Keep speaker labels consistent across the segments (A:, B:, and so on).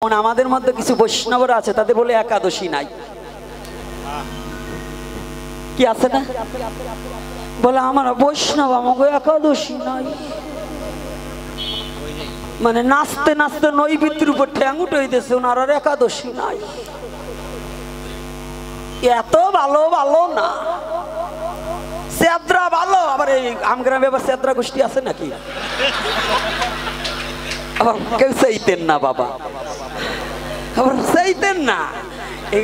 A: আমাদের মধ্যে কিছু বৈষ্ণবরা আছে, তাদের বলে একাদশী নাই। কি আছে না? বলে আমরা বৈষ্ণব, আমাকে একাদশী নাই। মানে নাচতে নাচতে নৈবেদ্যের উপর ঠ্যাং উঠে দিয়েছে, ওনার আর একাদশী নাই। এত ভালো ভালো না, সেদ্রা ভালো। আবার এই আমগ্রামে আবার সেদ্রা গোষ্ঠী আছে নাকি? আবার কেউ চাইতেন না বাবা, আবার চাইতেন না।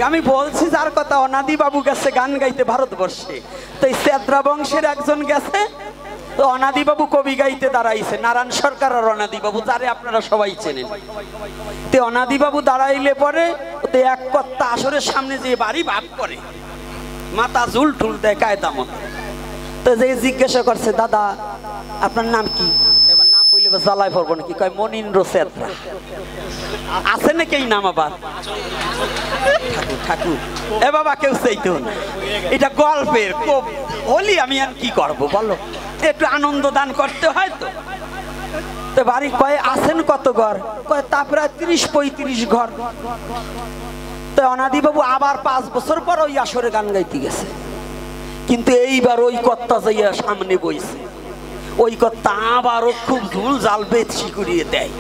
A: আমি বলছি যার কথা, অনাদি বাবু গেছে গান গাইতে ভারতবর্ষে, তো এই সেদ্রা বংশের একজন গেছে, তো অনাদি বাবু কবি গাইতে দাঁড়াইছে, নারায়ণ সরকার আর অনাদি বাবু, যারে আপনারা সবাই চেনেন। তো অনাদি বাবু দাঁড়াইলে পরে তো এক কর্তা আসরের সামনে যে বাড়ি ভাগ করে, মাথা ঝুল ঠুল দেয় কায়দা মতো। তো যে জিজ্ঞাসা করছে, দাদা আপনার নাম কি? এবার নাম বললে জ্বালায় পড়বো নাকি? কয় মনীন্দ্র সেদ্রা। আছে নাকি এই নাম? আবার ঠাকুর ঠাকুর। এ বাবা কেউ চাইতো না, এটা গল্পের হলি, আমি আর কি করবো বলো, একটু আনন্দ দান করতে হয়। তো বাড়ি কয় আছেন কত ঘর? কয় তা প্রায় 30-35 ঘর। তো অনাদি বাবু আবার 5 বছর পর ওই আসরে গান গাইতে গেছে, কিন্তু এইবার ওই কর্তা যাইয়া সামনে বইছে। ওই কর্তা আবারও খুব ঝুল জাল বেশি করিয়ে দেয়।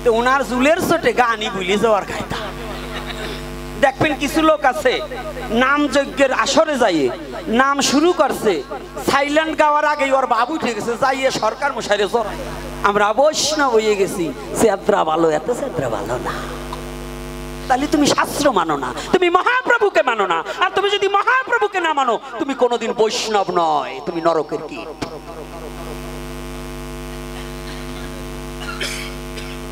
A: তো ওনার জুলের চোটে গানই ভুলে যাওয়ার কায়দা। দেখবেন কিছু লোক আছে নাম যজ্ঞের আসরে যাইয়ে নাম শুরু করছে, সাইলেন্ট গাওয়ার আগে ওর বাবু উঠে গেছে, যাইয়ে সরকার মশাইরে জড়ায়, আমরা বৈষ্ণব হয়ে গেছি, সেদ্রা ভালো, এত সেদ্রা ভালো না। তাহলে তুমি শাস্ত্র মানো না, তুমি মহাপ্রভুকে মানো না। আর তুমি যদি মহাপ্রভুকে না মানো, তুমি কোনোদিন বৈষ্ণব নয়, তুমি নরকের কীট।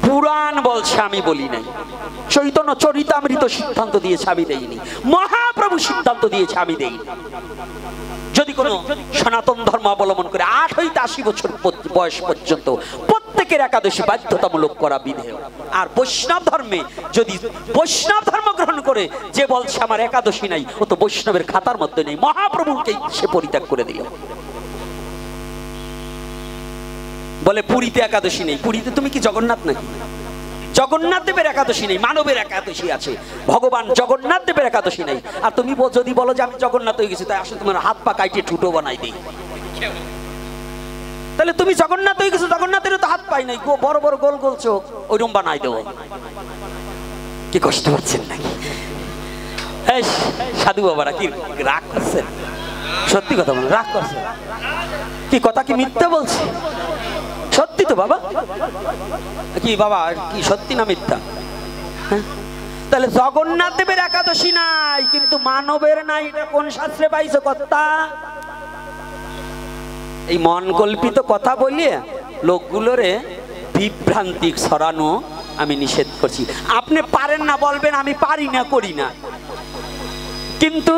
A: পুরাণ বলছে, আমি বলি নাই। চৈতন্য চরিতামৃত সিদ্ধান্ত দিয়েছে, আমি দেইনি। মহাপ্রভু সিদ্ধান্ত দিয়েছে, আমি দেইনি। যদি কোনো সনাতন ধর্ম অবলম্বন করে 8 হইতে 80 বছর বয়স পর্যন্ত প্রত্যেকের একাদশী বাধ্যতামূলক করা বিধেয়। আর বৈষ্ণব ধর্মে যদি বৈষ্ণব ধর্ম গ্রহণ করে যে বলছে আমার একাদশী নাই, ও তো বৈষ্ণবের খাতার মধ্যে নেই, মহাপ্রভুকে সে পরিত্যাগ করে দিল। বলে পুরীতে একাদশী নেই। পুরীতে তুমি কি জগন্নাথ নাকি? জগন্নাথ দেবের একাদশী নেই, মানবের একাদশী আছে। ভগবান জগন্নাথ দেবের একাদশী নেই। আর তুমি যদি বলো যে আমি জগন্নাথ হয়ে গেছি, তাই আসলে তোমার হাত পা কাইটে ঠুটো বানাই দিই। তাহলে তুমি জগন্নাথ হয়ে গেছো, জগন্নাথের তো হাত পাই নাই, বড় বড় গোল গোল চোখ, ওইরকম বানাই দেবো। কি কষ্ট পাচ্ছেন নাকি? সাধু বাবারা কি রাগ করছেন? সত্যি কথা বলেন, রাগ করছেন? কি কথা কি মিথ্যা বলছি? সত্যি তো বাবা। কি বাবা, কি সত্যি না মিথ্যা? তাহলে জগন্নাথ দেবের একাদশী নাই, কিন্তু মানবের নাই, এটা কোন শাস্ত্রে পাইছো কথা? এই মন কল্পিত কথা বলিয়ে লোকগুলোরে বিভ্রান্তি ছড়ানো আমি নিষেধ করছি। আপনি পারেন না বলবেন, আমি পারি না, করি না, কিন্তু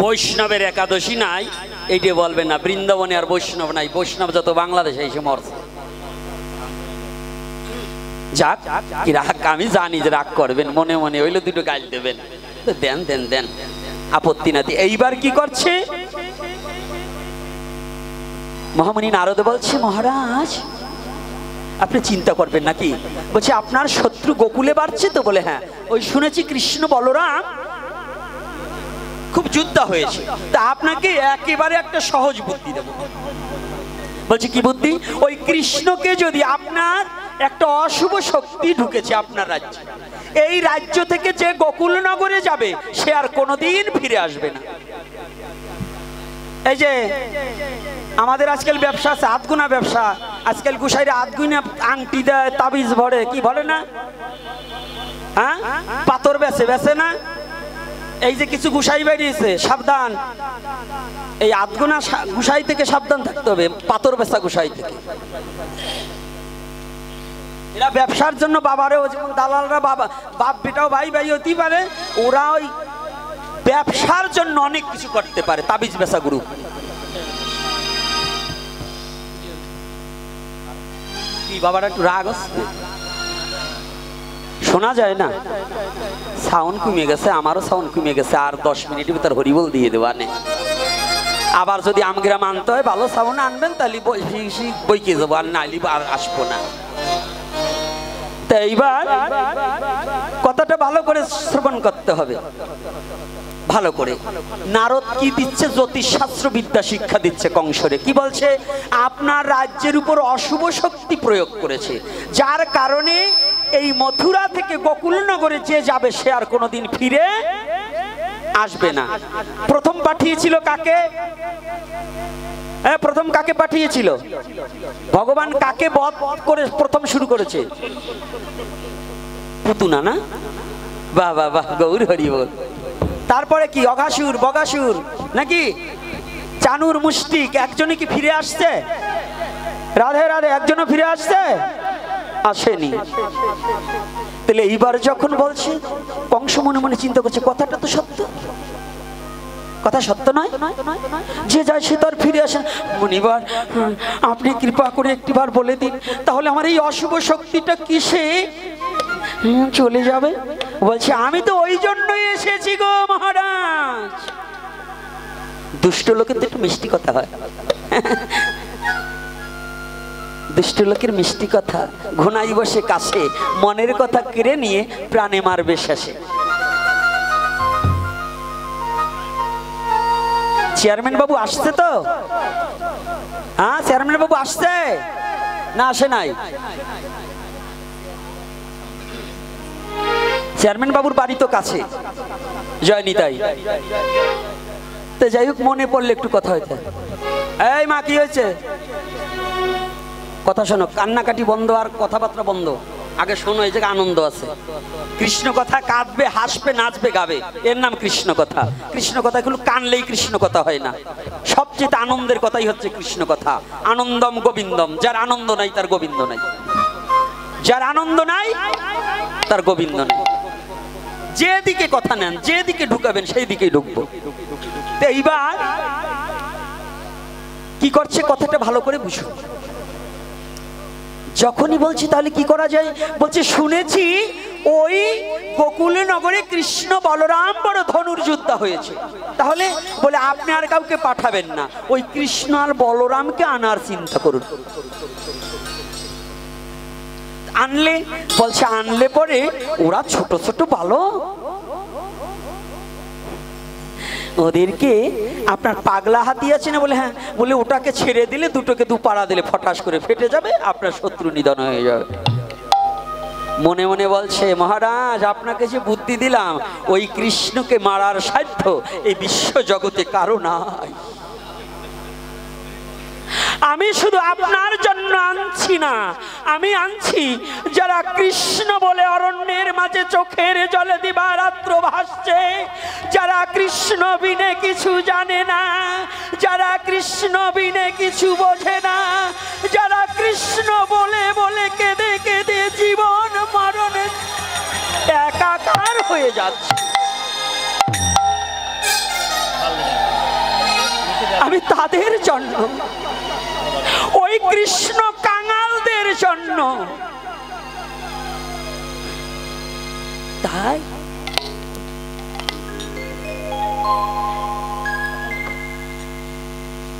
A: বৈষ্ণবের একাদশী নাই এইটা বলবেন না। বৃন্দাবনে আর বৈষ্ণব নাই, বৈষ্ণব যত বাংলাদেশে এসে মরছে। যাক, কি রাগ, আমি জানি যে রাগ করবেন, মনে মনে হইলে দুটো গাল দেবেন, দেন দেন দেন, আপত্তি না। এইবার কি করছে মহামুনি নারদ বলছে, মহারাজ আপনি চিন্তা করবেন নাকি? বলছে আপনার শত্রু গোকুলে বাড়ছে তো? বলে হ্যাঁ, ওই শুনেছি কৃষ্ণ বলরাম খুব যুদ্ধ হয়েছে, তা আপনাকে একেবারে একটা সহজ বুদ্ধি দেব। বলছে কি বুদ্ধি? ওই কৃষ্ণকে যদি আপনার একটা অশুভ শক্তি ঢুকেছে আপনার রাজ্যে, এই রাজ্য থেকে যে গোকুল নগরে যাবে সে আর কোনোদিন ফিরে আসবে না। এই যে আমাদের আজকাল ব্যবসা আছে, আধগুনা ব্যবসা, আজকাল গুসাইরে আধগুনা আংটি দেয়, তাবিজ ভরে, কি ভরে না, হ্যাঁ, পাথর বেচে, বেচে না? এই যে কিছু গুসাই বেরিয়েছে, সাবধান, এই আধগুনা গুসাই থেকে সাবধান থাকতে হবে, পাথর বেচা গুসাই থেকে। এরা ব্যবসার জন্য বাবারেও, যেমন দালালরা বাবা বাপ বেটাও ভাই ভাই হতেই পারে, ওরা ওই ব্যবসার জন্য অনেক কিছু করতে পারে। তাবিজ বেচা গ্রুপ, কি বাবারা একটু রাগ হচ্ছে, শোনা যায় না? সাউন্ড কমে গেছে, আমারও সাউন্ড কমে গেছে, আর 10 মিনিটের ভিতর হরিবল দিয়ে দেওয়া নেই। আবার যদি আমগ্রাম আনতে হয় ভালো সাবান আনবেন, তাহলে বইকে যাবো, আর নাইলে আর আসবো না। তা এইবার কথাটা ভালো করে শ্রবণ করতে হবে, ভালো করে। নারদ কি দিচ্ছে? জ্যোতিষশাস্ত্র বিদ্যা শিক্ষা দিচ্ছে কংসরে। কি বলছে? আপনার রাজ্যের উপর অশুভ শক্তি প্রয়োগ করেছে, যার কারণে এই মথুরা থেকে গোকুলনগরে যে যাবে সে আর কোনোদিন ফিরে আসবে না। প্রথম পাঠিয়েছিল কাকে? প্রথম কাকে পাঠিয়েছিল? ভগবান কাকে বধ করে প্রথম শুরু করেছে? পুতুনা না? বাহ বাহ বাহ, গৌর হরি বল। তারপরে কি? অঘাসুর, বগাসুর নাকি চানুর, মুষ্টিক। একজনই কি ফিরে আসছে? রাধে রাধে, একজনও ফিরে আসছে? আসেনি। তাহলে এইবার যখন বলছে, কংস মনে মনে চিন্তা করছে কথাটা তো সত্য, কথা সত্য নয়? যে যায় সে তার ফিরে আসে। মুনিবার, আপনি কৃপা করে একটিবার বলে দিন, তাহলে আমার এই অশুভ শক্তিটা কিসে চলে যাবে? বলছে, আমি তো ওই জন্যই এসেছি গো মহারাজ। দুষ্ট লোকের তো একটু মিষ্টি কথা হয়, দুষ্ট লোকের মিষ্টি কথা। ঘনাই বসে কাছে, মনের কথা কেড়ে নিয়ে প্রাণে মারবে শেষে। চেয়ারম্যান বাবু আসছে তো? হ্যাঁ, চেয়ারম্যান বাবু আসছে না আসে নাই? চেয়ারম্যান বাবুর বাড়ি তো কাছে, জয়নিতাই। তো যাই হোক, মনে পড়লে একটু কথা হইতে। এই মা, কি হয়েছে? কথা শোনো, কান্নাকাটি বন্ধ আর কথাবার্তা বন্ধ। আগে শোনো, এই জায়গায় আনন্দ আছে। কৃষ্ণ কথা কাঁদবে, হাসবে, নাচবে, গাবে, এর নাম কৃষ্ণ কথা। কৃষ্ণ কথা এগুলো কানলেই কৃষ্ণ কথা হয় না। সবচেয়ে আনন্দের কথাই হচ্ছে কৃষ্ণ কথা। আনন্দম গোবিন্দম, যার আনন্দ নাই তার গোবিন্দ নাই, যার আনন্দ নাই তার গোবিন্দ নাই। যেদিকে কথা নেন, যেদিকে ঢুকাবেন সেই দিকেই ঢুকবো। এইবার কি করছে কথাটা ভালো করে বুঝুন। যখনই বলছি তাহলে কি করা যায়, বলছে শুনেছি ওই গোকুল নগরে কৃষ্ণ বলরাম বড় ধনুর্যুদ্ধ হয়েছে। তাহলে বলে আপনি আর কাউকে পাঠাবেন না, ওই কৃষ্ণ আর বলরামকে আনার চিন্তা করুন। আনলে, বলছে আনলে পরে ওরা ছোট ছোট বালক, ওদেরকে আপনার পাগলা হাতি আছে না? বলে হ্যাঁ। বলে ওটাকে ছেড়ে দিলে, দুটোকে দুপাড়া দিলে ফটাস করে ফেটে যাবে, আপনার শত্রু নিধন হয়ে যাবে। মনে মনে বলছে, মহারাজ আপনাকে যে বুদ্ধি দিলাম, ওই কৃষ্ণকে মারার সাধ্য এই বিশ্ব জগতে কারো নাই। আমি শুধু আপনার জন্য আনছি না, আমি আনছি যারা কৃষ্ণ বলে অরণ্যের মাঝে চোখের জলে দিবারাত্র ভাসছে, যারা কৃষ্ণ বিনে কিছু জানে না, যারা কৃষ্ণ বিনে কিছু বোঝে না, যারা কৃষ্ণ বলে বলে কেঁদে কেঁদে জীবন মরণে একাকার হয়ে যাচ্ছে। আমি তাদের জন্য, ওই কৃষ্ণ কাঙালদের জন্য। তাই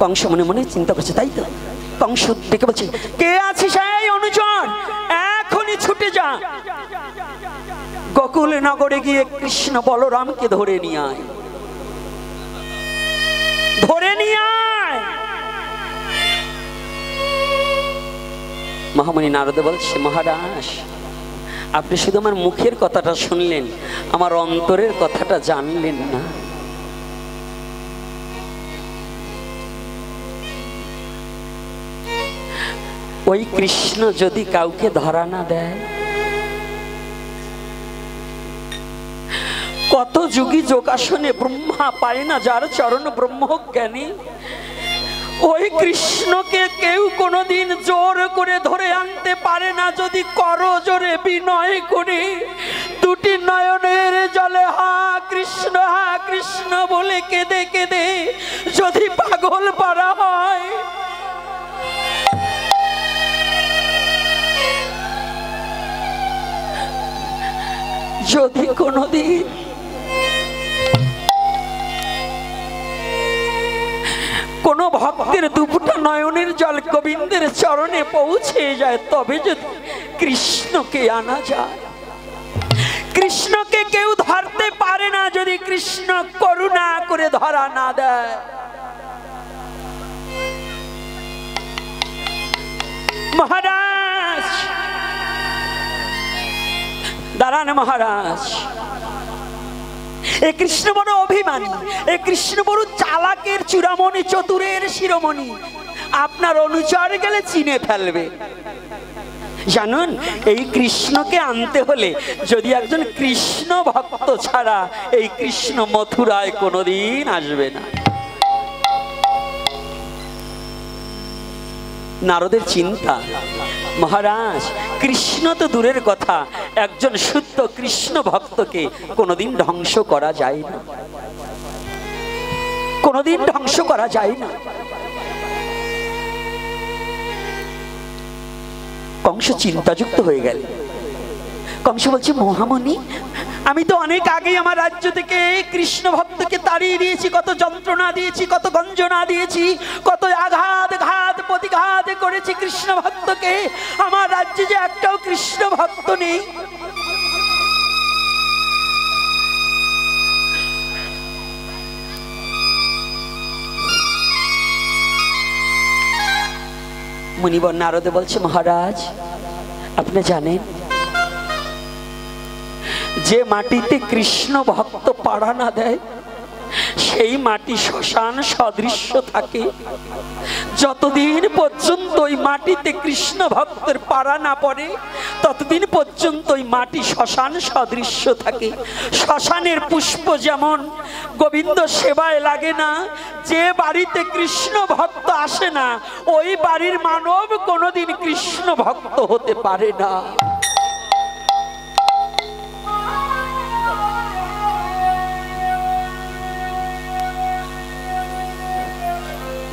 A: কংস মনে মনে চিন্তা করছে, তাই তো। কংস ডেকে বলছে, কে আছিস এই অনুচর, এখনই ছুটে যা, গোকুল নগরে গিয়ে কৃষ্ণ বলরামকে ধরে নিয়ে আয়, ধরে নিয়ে আয়। মহামণি নারদ বলছে, মহারাজ আপনি শুধু আমার মুখের কথাটা শুনলেন, আমার অন্তরের কথাটা জানলেন না। ওই কৃষ্ণ যদি কাউকে ধরা না দেয়, কত যুগী যোগাসনে ব্রহ্মা পায় না যার চরণ ব্রহ্ম জ্ঞানী, ওই কৃষ্ণকে কেউ কোনোদিন জোর করে ধরে আনতে পারে না। যদি করো জোরে বিনয় করে, দুটি নয়নের জলে হা কৃষ্ণ বলে কেঁদে কেঁদে যদি পাগল পারা হয়, যদি কোনোদিন ভক্তের দুপুটা নয়নের জল গোবিন্দের চরণে পৌঁছে যায়, তবে যদি কৃষ্ণকে আনা যায়। কৃষ্ণকে কেউ ধরতে পারে না যদি কৃষ্ণ করুণা করে ধরা না দেয়। মহারাজ দাঁড়ান, মহারাজ এ কৃষ্ণ বড় অভিমানী, এ কৃষ্ণ বড় চালাকের চূড়ামণি, চতুরের শিরোমণি, আপনার অনুচর গেলে চিনে ফেলবে। জানুন, এই কৃষ্ণকে আনতে হলে যদি একজন কৃষ্ণ ভক্ত ছাড়া এই কৃষ্ণ মথুরায় কোনোদিন আসবে না। নারদের চিন্তা, মহারাজ কৃষ্ণ তো দূরের কথা, একজন শুদ্ধ কৃষ্ণ ভক্তকে কোনোদিন ধ্বংস করা যায় না, কোনোদিন ধ্বংস করা যায় না। কংস চিন্তাযুক্ত হয়ে গেল। কংস বলছে, মহামণি আমি তো অনেক আগেই আমার রাজ্য থেকে কৃষ্ণ ভক্তকে তাড়িয়ে দিয়েছি, কত যন্ত্রণা দিয়েছি, কত গঞ্জনা দিয়েছি, কত আঘাত ঘাত প্রতিঘাত করেছি কৃষ্ণ ভক্তকে। আমার রাজ্যে যে একটাও কৃষ্ণ ভক্ত নেই। মুনিবর নারদে বলছে, মহারাজ আপনি জানেন যে মাটিতে কৃষ্ণ ভক্ত পাড়া না দেয় সেই মাটি শ্মশান সদৃশ্য থাকে। যতদিন পর্যন্ত ওই মাটিতে কৃষ্ণ ভক্তের পাড়া না পড়ে ততদিন পর্যন্ত ওই মাটি শ্মশান সদৃশ্য থাকে। শ্মশানের পুষ্প যেমন গোবিন্দ সেবায় লাগে না, যে বাড়িতে কৃষ্ণ ভক্ত আসে না ওই বাড়ির মানব কোনোদিন কৃষ্ণ ভক্ত হতে পারে না।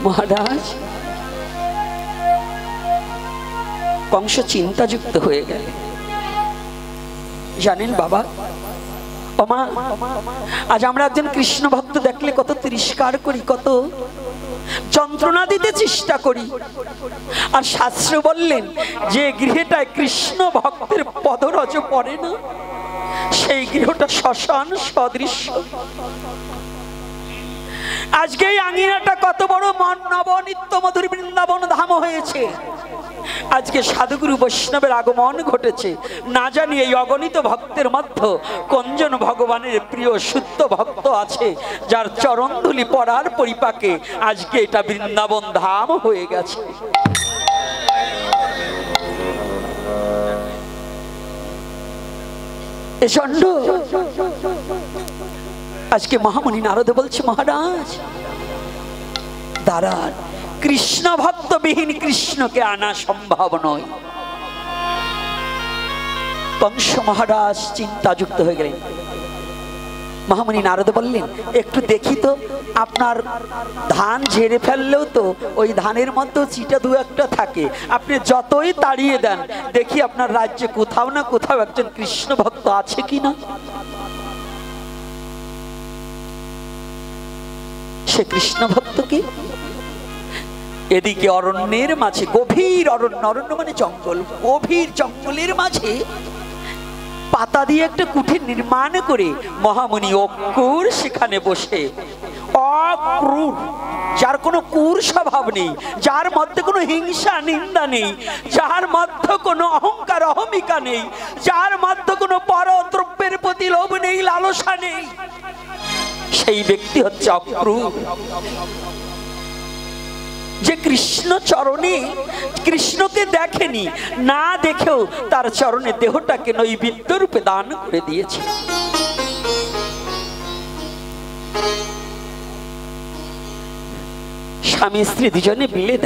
A: মহারাজ কংস চিন্তাযুক্ত হয়ে গেল। জানেন বাবা, ওমা আজ আমরা একজন কৃষ্ণ ভক্ত দেখলে কত তিরস্কার করি, কত যন্ত্রণা দিতে চেষ্টা করি। আর শাস্ত্র বললেন যে গৃহটায় কৃষ্ণ ভক্তের পদরজ পড়ে না সেই গৃহটা শ্মশান সদৃশ্য। আজকে এই আঙিনাটা কত বড় মন নব নিত্য মধুর বৃন্দাবন ধাম হয়েছে। আজকে সাধুগুরু বৈষ্ণবের আগমন ঘটেছে। না জানি এই অগণিত ভক্তের মধ্যে কোনজন ভগবানের প্রিয় শুদ্ধ ভক্ত আছে যার চরণধুলি পড়ার পরিপাকে আজকে এটা বৃন্দাবন ধাম হয়ে গেছে। এ চন্ড আজকে মহামুনি নারদ বলছে, মহারাজ দাঁড়ান, কৃষ্ণ ভক্ত বিহীন কৃষ্ণকে আনা সম্ভব নয়। কংস মহারাজ চিন্তাযুক্ত হয়ে গেলেন। মহামুনি নারদ বললেন, একটু দেখি তো, আপনার ধান ঝেড়ে ফেললেও তো ওই ধানের মধ্যে চিটা দু একটা থাকে, আপনি যতই তাড়িয়ে দেন দেখি আপনার রাজ্যে কোথাও না কোথাও একজন কৃষ্ণ ভক্ত আছে কিনা। সে কৃষ্ণ ভক্ত কি? এদিকে অরণ্যের মাঝে, গভীর অরণ্য, অরণ্য মানে জঙ্গল, গভীর জঙ্গলের মাঝে পাতা দিয়ে একটা কুঠির নির্মাণ করে মহামুনি অক্রূর সেখানে বসে, অক্রূর যার কোনো ক্রূর স্বভাব নেই, যার মধ্যে কোনো হিংসা নিন্দা নেই, যার মধ্যে কোনো অহংকার অহমিকা নেই, যার মধ্যে কোনো পরদ্রব্যের প্রতি লোভ নেই, লালসা নেই, সেই ব্যক্তি হচ্ছে অক্রূর। যে কৃষ্ণ চরণে, কৃষ্ণকে দেখেনি, না দেখেও তার চরণে দেহটাকে নৈবেদ্য রূপে দান করে দিয়েছে। স্বামী স্ত্রী দুজনে মিলে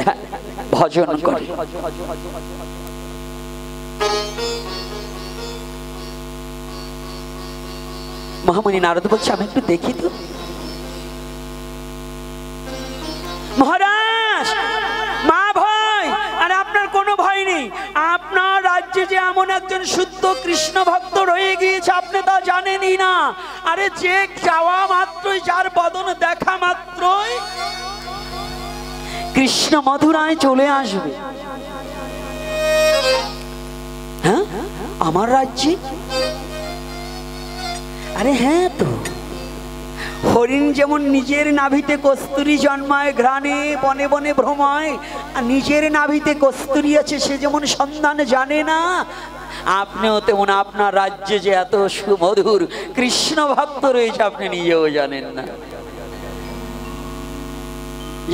A: ভজন করে। মহামুনি নারদ বলছে, আমি একটু দেখি তো। মহারাজ মা ভয়, আর আপনার কোনো ভয় নেই। আপনার রাজ্যে যে এমন একজন শুদ্ধ কৃষ্ণ ভক্ত রয়ে গিয়েছে আপনি তা জানেনই না। আরে যে যাওয়া মাত্রই, যার বদন দেখা মাত্রই কৃষ্ণ মথুরায় চলে আসবে। হ্যাঁ, আমার রাজ্যে? আরে হ্যাঁ তো, হরিণ যেমন নিজের নাভিতে কস্তুরী জন্মায়, ঘ্রাণে বনে বনে ভ্রময়, আর নিজের নাভিতে কস্তুরী আছে সে যেমন সন্ধান জানে না, আপনিও তেমন আপনার রাজ্যে যে এত সুমধুর কৃষ্ণ ভক্ত রয়েছে আপনি নিজেও জানেন না।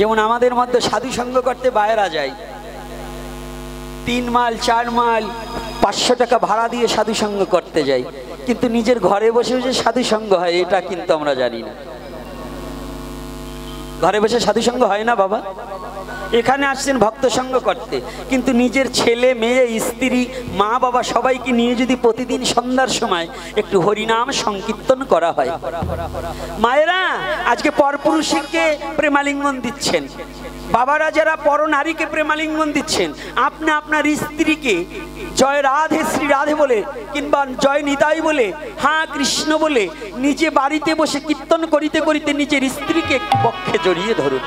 A: যেমন আমাদের মধ্যে সাধু সঙ্গ করতে বাইরা যায়, 3 মাইল 4 মাইল 500 টাকা ভাড়া দিয়ে সাধু সঙ্গ করতে যাই, কিন্তু নিজের ঘরে বসে বসে সাধু সঙ্গ হয় এটা কিন্তু আমরা জানি না। ঘরে বসে সাধু সঙ্গ হয় না বাবা। এখানে আসছেন ভক্ত সঙ্গ করতে, কিন্তু নিজের ছেলে মেয়ে স্ত্রী মা বাবা সবাইকে নিয়ে যদি প্রতিদিন সন্ধ্যার সময় একটু হরিনাম সংকীর্তন করা হয়। মায়েরা আজকে পরপুরুষকে প্রেমালিঙ্গন দিচ্ছেন, বাবারা যারা পর নারীকে প্রেমালিঙ্গন দিচ্ছেন, আপনি আপনার স্ত্রীকে জয় রাধে শ্রী রাধে বলে কিংবা জয় নিতাই বলে হ্যাঁ কৃষ্ণ বলে নিজে বাড়িতে বসে কীর্তন করিতে করিতে নিজের স্ত্রীকে একটু বক্ষে জড়িয়ে ধরুন,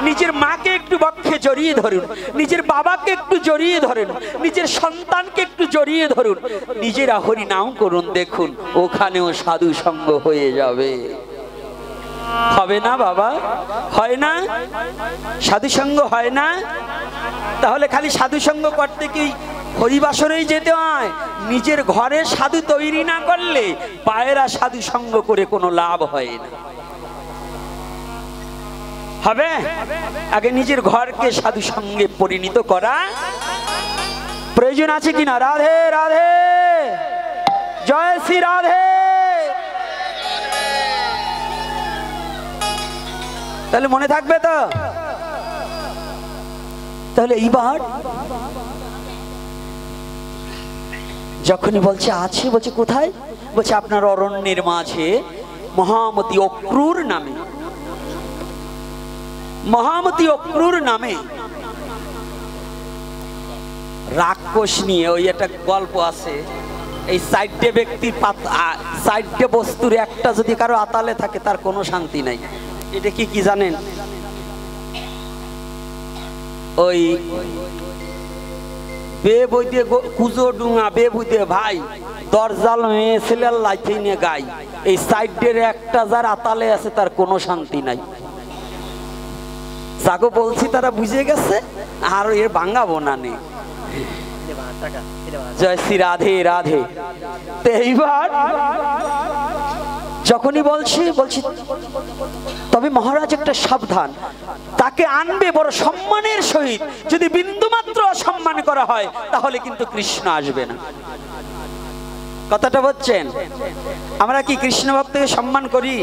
A: নিজের মাকে একটু বক্ষে জড়িয়ে ধরুন, নিজের বাবাকে একটু জড়িয়ে ধরুন, নিজের সন্তানকে একটু জড়িয়ে ধরুন, নিজেরা হরি নাম করুন, দেখুন ওখানেও সাধু সঙ্গ হয়ে যাবে। হবে না বাবা? হয় না? সাধু সঙ্গ হয় না? তাহলে খালি সাধু সঙ্গ করতে কি হরিবাসরেই যেতে হয়? নিজের ঘরে সাধু তৈরি না করলে বাইরা সাধু সঙ্গ করে কোনো লাভ হয় না। হবে? আগে নিজের ঘরকে সাধু সঙ্গে পরিণত করা প্রয়োজন আছে কিনা? রাধে রাধে, জয় শ্রী রাধে। তাহলে মনে থাকবে তো? তাহলে এইবার যখনই বলছে আছে, বলছে কোথায়? বলছে আপনার অরণ্যের মাঝে মহামতি অক্রূর নামে, মহামতি অক্রূর নামে রাক্ষস নিয়ে, ওই একটা গল্প আছে, এই 4টে ব্যক্তির চারটে বস্তুর একটা যদি কারো আতালে থাকে তার কোনো শান্তি নাই। এটা কি কি জানেন? ওই বে বই দিয়ে কুজো ডুঙা বে বই দিয়ে ভাই দরজাল মেয়ে ছেলের লাইতে নিয়ে গাই, এই সাইডের একটা যার আতালে আছে তার কোনো শান্তি নাই। যাগো বলছি তারা বুঝে গেছে, আর এর ভাঙাবো না নে। জয় শ্রী রাধে রাধে। তো এইবার যখনই বলছি তবে মহারাজ একটা সাবধান, তাকে আনবে বড় সম্মানের সহিত, যদি বিন্দুমাত্র অসম্মান করা হয় তাহলে কিন্তু কৃষ্ণ আসবে না। কথাটা বলছেন? আমরা কি কৃষ্ণ ভক্তকে সম্মান করি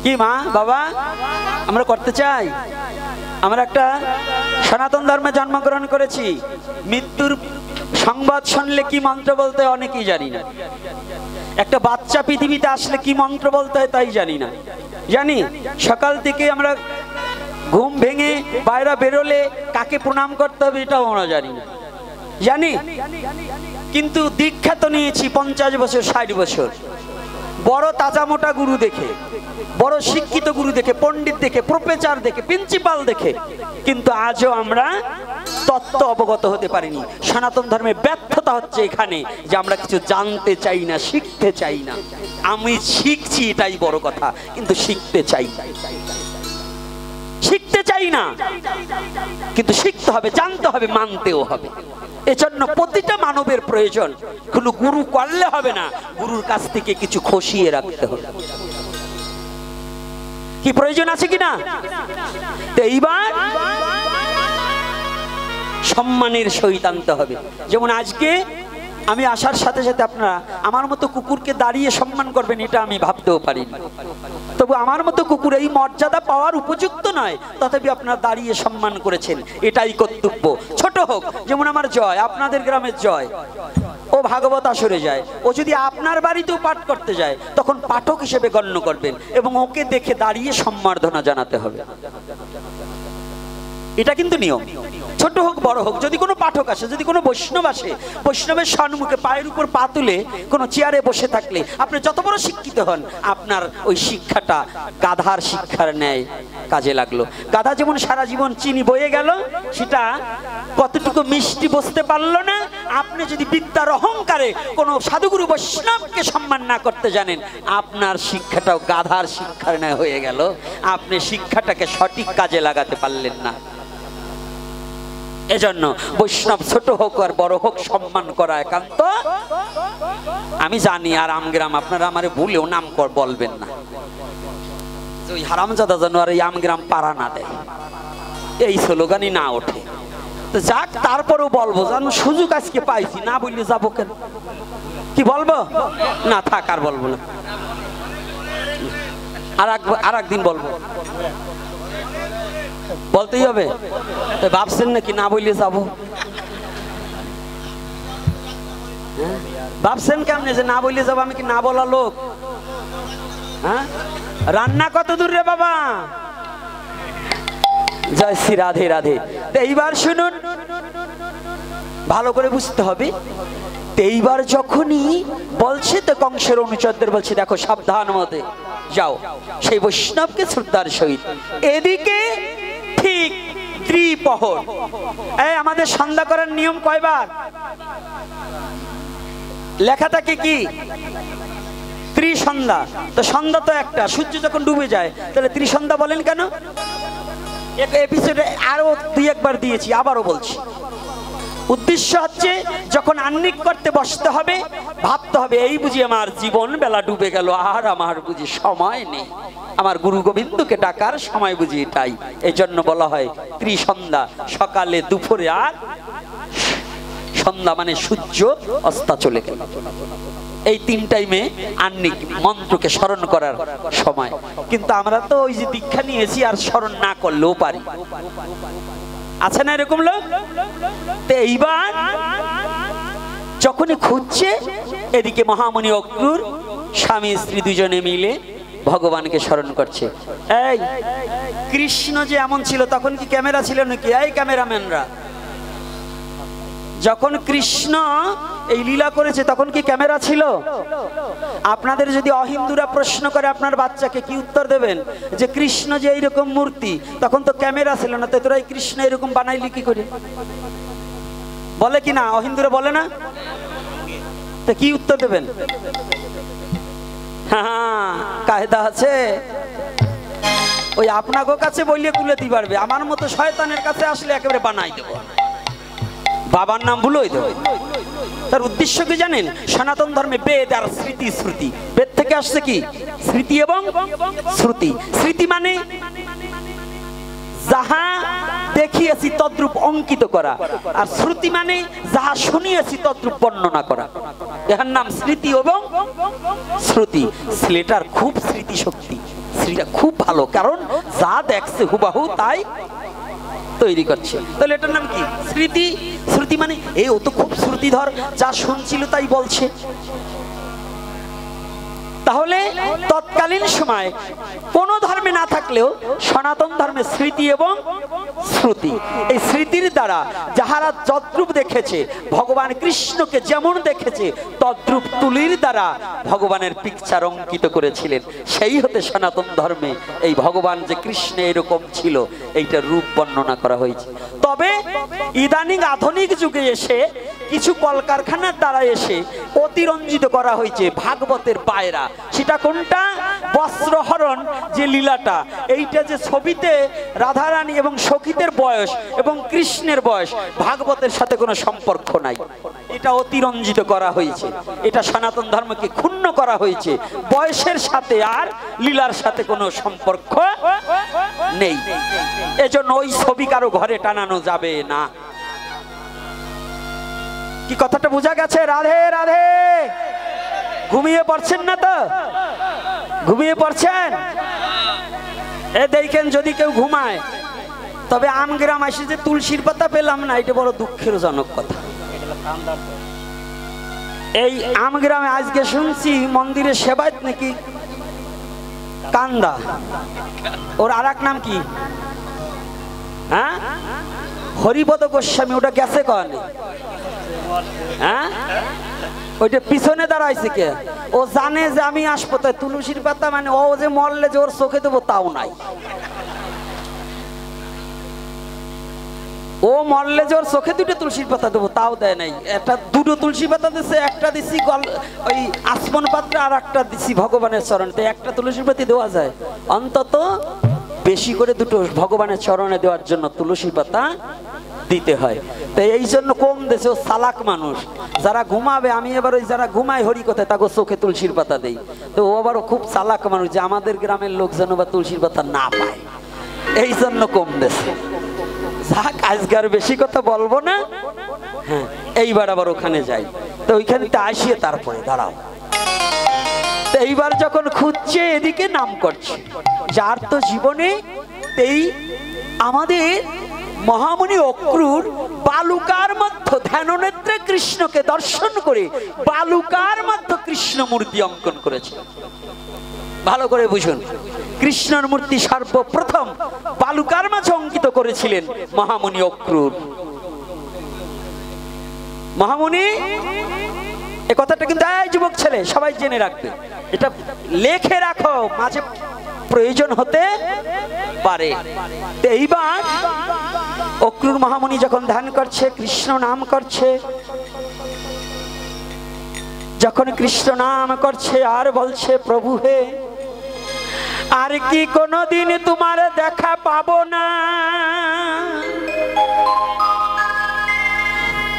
A: কি মা বাবা? আমরা করতে চাই। আমরা একটা সনাতন ধর্মে জন্মগ্রহণ করেছি, মৃত্যুর সংবাদ শুনলে কি মন্ত্র বলতে হয় অনেকেই জানি না। একটা বাচ্চা পৃথিবীতে আসলে কি মন্ত্র বলতে হয় তাই জানি না। জানি সকাল থেকে আমরা ঘুম ভেঙে বাইরে বেরোলে কাকে প্রণাম করতে হবে এটাও আমরা জানি না। জানি কিন্তু দীক্ষা তো নিয়েছি 50 বছর 60 বছর, বড় তাজা মোটা গুরু দেখে, বড় শিক্ষিত গুরু দেখে, পণ্ডিত দেখে, প্রফেসর দেখে, প্রিন্সিপাল দেখে, কিন্তু আজও আমরা তত্ত্ব অবগত হতে পারিনি। সনাতন ধর্মে ব্যর্থতা হচ্ছে এখানে যে আমরা কিছু জানতে চাই না, শিখতে চাই না। আমি শিখছি এটাই বড় কথা, কিন্তু শিখতে চাই, শিখতে চাই না, কিন্তু শিখতে হবে, জানতে হবে, মানতেও হবে। এজন্য প্রতিটা মানবের প্রয়োজন, কোনো গুরু করলে হবে না, গুরুর কাছ থেকে কিছু খসিয়ে রাখতে হবে। কি প্রয়োজন আছে কিনা? এইবার সম্মানের সহিত আনতে হবে। যেমন আজকে আমি আসার সাথে সাথে আপনারা আমার মতো কুকুরকে দাঁড়িয়ে সম্মান করবেন এটা আমি ভাবতেও পারিনি, তবু আমার মতো কুকুর এই মর্যাদা পাওয়ার উপযুক্ত নয়, তথাপি আপনারা দাঁড়িয়ে সম্মান করেছেন, এটাই কর্তব্য। ছোট হোক, যেমন আমার জয়, আপনাদের গ্রামের জয়, ও ভাগবত আসরে যায়, ও যদি আপনার বাড়িতেও পাঠ করতে যায় তখন পাঠক হিসেবে গণ্য করবেন এবং ওকে দেখে দাঁড়িয়ে সম্বর্ধনা জানাতে হবে। এটা কিন্তু নিয়ম। ছোট হোক বড় হোক, যদি কোনো পাঠক আসে, যদি কোনো বৈষ্ণব আসে, বৈষ্ণবের সম্মুখে পায়ের উপর পা তুলে কোনো চেয়ারে বসে থাকলে আপনি যত বড় শিক্ষিত হন, আপনার ওই শিক্ষাটা গাধার শিক্ষার ন্যায় কাজে লাগলো। গাধা যেমন সারা জীবন চিনি বয়ে গেল, সেটা কতটুকু মিষ্টি বুঝতে পারলো না। আপনি যদি বিদ্যার অহংকারে কোনো সাধুগুরু বৈষ্ণবকে সম্মান না করতে জানেন, আপনার শিক্ষাটাও গাধার শিক্ষার ন্যায় হয়ে গেল। আপনি শিক্ষাটাকে সঠিক কাজে লাগাতে পারলেন না। এজন্য বৈষ্ণব ছোট হোক আর বড় হোক সম্মান করা একান্ত। আমি জানি আর আমগ্রাম আপনারা আমারে ভুলেও নাম বলবেন না, ওই হারামজাদা যেন আর এই আমগ্রাম পাড়া না দেয়, এই স্লোগানই না ওঠে। তো যাক, তারপরেও বলবো, জানো সুযোগ আজকে পাইছি, না বললে যাবো কেন? কি বলবো? না থাক, আর বলবো না, আর একদিন বলবো, বলতেই হবে। ভাবছেন নাকি না বললে যাবো? ভাবছেন কেমনে যে না বললে যাবো? আমি কি না বলা লোক? হ্যাঁ, রান্না কত দূর রে বাবা? জয় শ্রী রাধে রাধে। তো এইবার শুনুন, ভালো করে বুঝতে হবে। তো এইবার যখনই বলছে, তো কংসের অনুচরদের বলছে, দেখো সাবধান মতে যাও, সেই বৈষ্ণবকে শ্রদ্ধার সহিত। এদিকে ঠিক ত্রিপহর, এই আমাদের সন্ধ্যা করার নিয়ম কয়বার লেখা থাকে? কি ত্রিসন্ধ্যা। তো সন্ধ্যা তো একটা, সূর্য যখন ডুবে যায় তাহলে ত্রিসন্ধ্যা বলেন কেন? এপিসোডে আরো দুই একবার দিয়েছি, আবারও বলছি। উদ্দেশ্য হচ্ছে, যখন আহ্নিক করতে বসতে হবে, ভাবতে হবে এই বুঝি আমার জীবন বেলা ডুবে গেল, আর আমার বুঝি সময় নেই, আমার গুরু গোবিন্দকে ডাকার সময় বুঝি এটাই। এই জন্য বলা হয় ত্রিসন্ধ্যা, সকালে দুপুরে আর সন্ধ্যা, মানে সূর্য অস্তা চলে গেল। এই তিন টাইমে আহ্নিক মন্ত্রকে স্মরণ করার সময়। কিন্তু আমরা তো ওই যে দীক্ষা নিয়েছি, আর স্মরণ না করলেও পারি, আছে না এরকম লোক? তো এইবার যখনই খুঁজছে, এদিকে মহামণি অক্রুর স্বামী স্ত্রী দুজনে মিলে ভগবানকে স্মরণ করছে। এই কৃষ্ণ যে এমন ছিল, তখন কি ক্যামেরা ছিল নাকি? এই ক্যামেরাম্যানরা, যখন কৃষ্ণ এই লীলা করেছে তখন কি ক্যামেরা ছিল? আপনাদের যদি অহিন্দুরা প্রশ্ন করে আপনার বাচ্চাকে, কি উত্তর দেবেন? যে কৃষ্ণ যে এইরকম মূর্তি, তখন তো ক্যামেরা ছিল না, তো তোরা কৃষ্ণ এরকম বানাইলি কি করে? বলে কি না? অহিন্দুরা বলে না? তো কি উত্তর দেবেন? হ্যাঁ, কায়দা আছে। ওই আপনাকে কাছে বললে কুলেতে পারবে, আমার মতো শয়তানের কাছে আসলে একেবারে বানাই দেবো, বাবার নাম ভুলোই দেবো। তার উদ্দেশ্য কি জানেন? সনাতন ধর্মে বেদ আর স্মৃতি, শ্রুতি, বেদ থেকে আসছে কি? স্মৃতি এবং শ্রুতি। স্মৃতি মানে যাহা দেখিয়েছি তদ্রূপ অঙ্কিত করা, আর শ্রুতি মানে যাহা শুনিয়েছি তদ্রূপ বর্ণনা করা। এর নাম স্মৃতি এবং শ্রুতি। ছেলেটার খুব স্মৃতি শক্তি, স্মৃতিটা খুব ভালো, কারণ যা দেখছে হুবাহু তাই তৈরি করছে। তাহলে এটার নাম কি? স্মৃতি। শ্রুতি মানে এই ও তো খুব শ্রুতিধর, যা শুনছিল তাই বলছে। তাহলে তৎকালীন সময় কোন ধর্মে না থাকলেও সনাতন ধর্মে স্মৃতি এবং শ্রুতি, এই স্মৃতির দ্বারা যাহারা যদ্রূপ দেখেছে, ভগবান কৃষ্ণকে যেমন দেখেছে তদ্রূপ তুলির দ্বারা ভগবানের পিকচার অঙ্কিত করেছিলেন। সেই হতে সনাতন ধর্মে এই ভগবান যে কৃষ্ণ এরকম ছিল, এইটার রূপ বর্ণনা করা হয়েছে। তবে ইদানিং আধুনিক যুগে এসে কিছু কলকারখানার দ্বারা এসে অতিরঞ্জিত করা হয়েছে ভাগবতের পায়রা। সেটা কোনটা? বস্ত্রহরণ যে লীলাটা, এইটা যে ছবিতে রাধারানী এবং সখীদের বয়স এবং কৃষ্ণের বয়স ভাগবতের সাথে কোনো সম্পর্ক নাই, এটা অতিরঞ্জিত করা হয়েছে। এটা সনাতন ধর্মকে ক্ষুণ্ণ করা হয়েছে। বয়সের সাথে আর লীলার সাথে কোনো সম্পর্ক নেই। এজন্য ওই ছবি কারো ঘরে টানানো যাবে না। কি কথাটা বোঝা গেছে? রাধে রাধে। ঘুমিয়ে পড়ছেন না তো? ঘুমিয়ে পড়ছেন? এ দেখেন, যদি কেউ ঘুমায়, তবে আমগ্রাম আসে যে তুলসীর পাতা পেলাম না, এটা বড় দুঃখের জনক কথা। এই আমগ্রামে আজকে শুনছি মন্দিরে সেবায়ত নাকি কান্দা, ওর আর এক নাম কি? হ্যাঁ, হরিপদ গোস্বামী ওটা গেছে কন? হ্যাঁ, ওইটা পিছনে দাঁড়াইছে কে? ও জানে যে আমি আসবো, তাই তুলসীর পাতা মানে ও যে মরলে যে ওর চোখে দেবো তাও নাই। ও মরলে যে ওর চোখে দুটো তুলসীর পাতা দেবো তাও দেয় নাই। একটা দুটো তুলসী পাতা দিচ্ছে, একটা দিছি ওই আসমন পাত্রে, আর একটা দিছি ভগবানের চরণে। তাই একটা তুলসীর পাতি দেওয়া যায়, অন্তত বেশি করে দুটো ভগবানের চরণে দেওয়ার জন্য তুলসী পাতা দিতে হয়। তাই এই জন্য কম দেশে ও চালাক মানুষ। যারা ঘুমাবে, আমি এবার ওই যারা ঘুমায় হরি কথায় তাকে চোখে তুলসীর পাতা দেই। তো ও আবারও খুব চালাক মানুষ, যে আমাদের গ্রামের লোক যেন বা তুলসীর পাতা না পায়, এই জন্য কম দেশে। যাক, আজকার বেশি কথা বলবো না। হ্যাঁ, এইবার আবার ওখানে যাই। তো ওইখানে আসিয়ে তারপরে দাঁড়াও। তো এইবার যখন খুঁজছে, এদিকে নাম করছে, যার তো জীবনে এই আমাদের মহামুনি অক্রূর বালুকার মধ্য ধ্যাননেত্রে কৃষ্ণকে দর্শন করে বালুকার মধ্য কৃষ্ণ মূর্তি অঙ্কন করেছে। ভালো করে বুঝুন, কৃষ্ণর মূর্তি সর্বপ্রথম বালুকার মাঝে অঙ্কিত করেছিলেন মহামুনি অক্রূর। মহামুনি, এ কথাটা কিন্তু যুবক ছেলে সবাই জেনে রাখবে, এটা লেখে রাখো, মাঝে প্রয়োজন হতে পারে। এইবার অক্রূর মহামুনি যখন ধ্যান করছে, কৃষ্ণ নাম করছে, যখন কৃষ্ণ নাম করছে আর বলছে, প্রভু হে, আর কি কোনদিন তোমার দেখা পাবো না?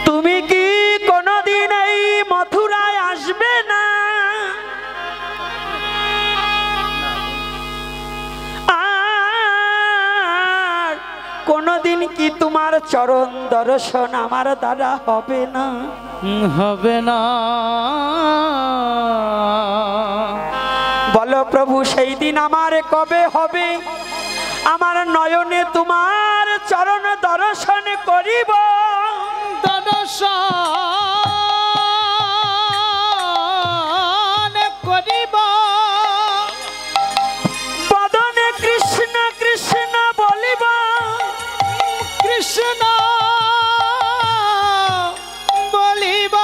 A: তুমি কি কোনদিন এই মথুরায় আসবে না? আর কোনদিন কি তোমার চরণ দর্শন আমার দ্বারা হবে না?
B: হবে না।
A: বলো প্রভু, সেই দিন আমার কবে হবে? আমার নয়নে তোমার চরণ দর্শন করিব,
B: দর্শন করিব।
A: বদনে কৃষ্ণ কৃষ্ণ বলিব,
B: কৃষ্ণ বলিব।